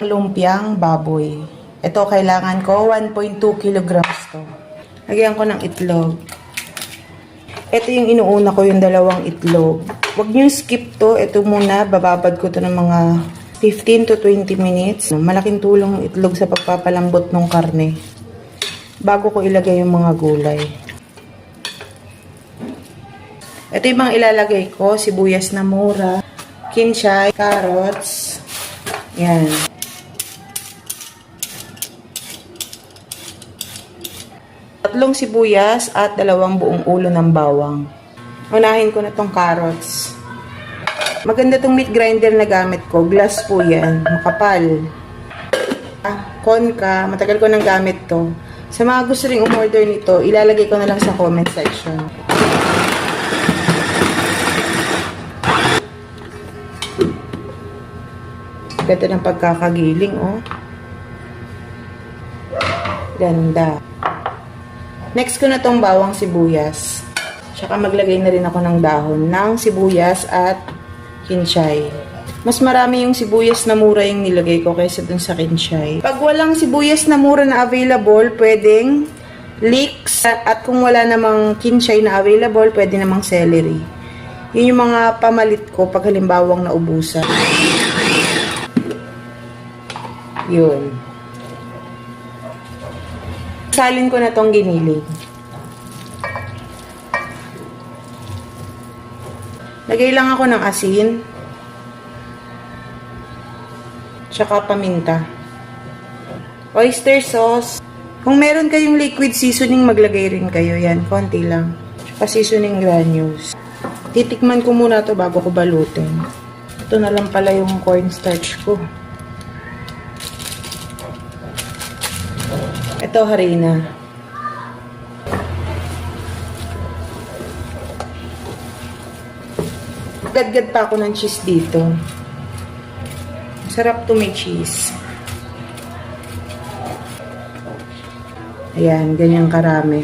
Lumpiang baboy. Ito kailangan ko 1.2 kilograms to. Lagyan ko ng itlog. Ito yung inuuna ko, yung dalawang itlog. Huwag niyo skip to. Ito muna, bababad ko to ng mga 15 to 20 minutes. Malaking tulong yung itlog sa pagpapalambot ng karne. Bago ko ilagay yung mga gulay. Ito yung mga ilalagay ko. Sibuyas na mura, kinshay, carrots. Yan. Tatlong sibuyas at 2 buong ulo ng bawang. Unahin ko na tong carrots. Maganda tong meat grinder na gamit ko. Glass po yan. Makapal. Konka. Matagal ko nang gamit to. Sa mga gusto ring umorder nito, ilalagay ko na lang sa comment section. Ganda ng pagkakagiling, oh. Ganda. Next ko na tong bawang sibuyas. Tsaka maglagay na rin ako ng dahon ng sibuyas at kinshay. Mas marami yung sibuyas na mura yung nilagay ko kaysa dun sa kinshay. Pag walang sibuyas na mura na available, pwedeng leeks. At kung wala namang kinshay na available, pwede namang celery. Yun yung mga pamalit ko pag halimbawang naubusan. Yun. Salin ko na tong giniling. Lagay lang ako ng asin. Tsaka paminta. Oyster sauce. Kung meron kayong liquid seasoning, maglagay rin kayo. Yan, konti lang. Tsaka seasoning granules. Titikman ko muna to bago ko balutin. Ito na lang pala yung cornstarch ko. Ito, harina. Gadgad pa ako ng cheese dito. Sarap to may cheese. Ayan, ganyan karami.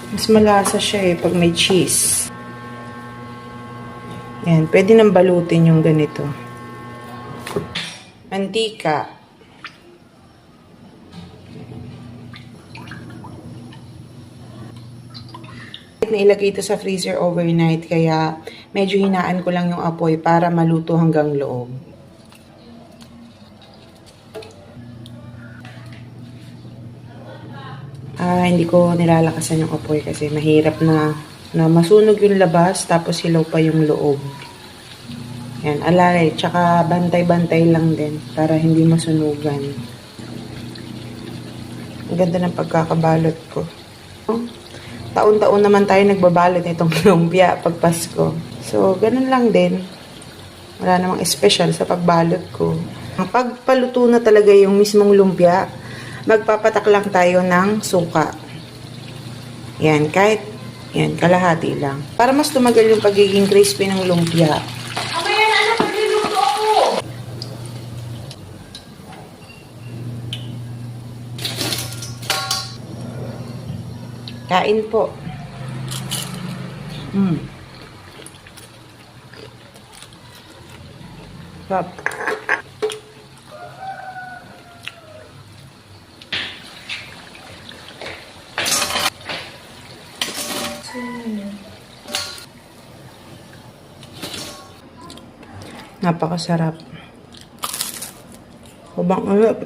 Mas malasa siya eh pag may cheese. Ayan, pwede nang balutin yung ganito. Mantika. Nailagay ito sa freezer overnight kaya medyo hinaan ko lang yung apoy para maluto hanggang loob. Hindi ko nilalakasan yung apoy kasi mahirap na masunog yung labas tapos hilaw pa yung loob. Yan, alalay, tsaka bantay-bantay lang din para hindi masunugan. Ang ganda ng pagkakabalot ko. Taon-taon naman tayo nagbabalot nitong lumpia pag Pasko. So, ganun lang din. Wala namang special sa pagbalot ko. Pag paluto na talaga yung mismong lumpia, magpapatak lang tayo ng suka. Yan, kahit yan, kalahati lang. Para mas tumagal yung pagiging crispy ng lumpia. Kain po. Sarap. Napakasarap. Sobrang sarap.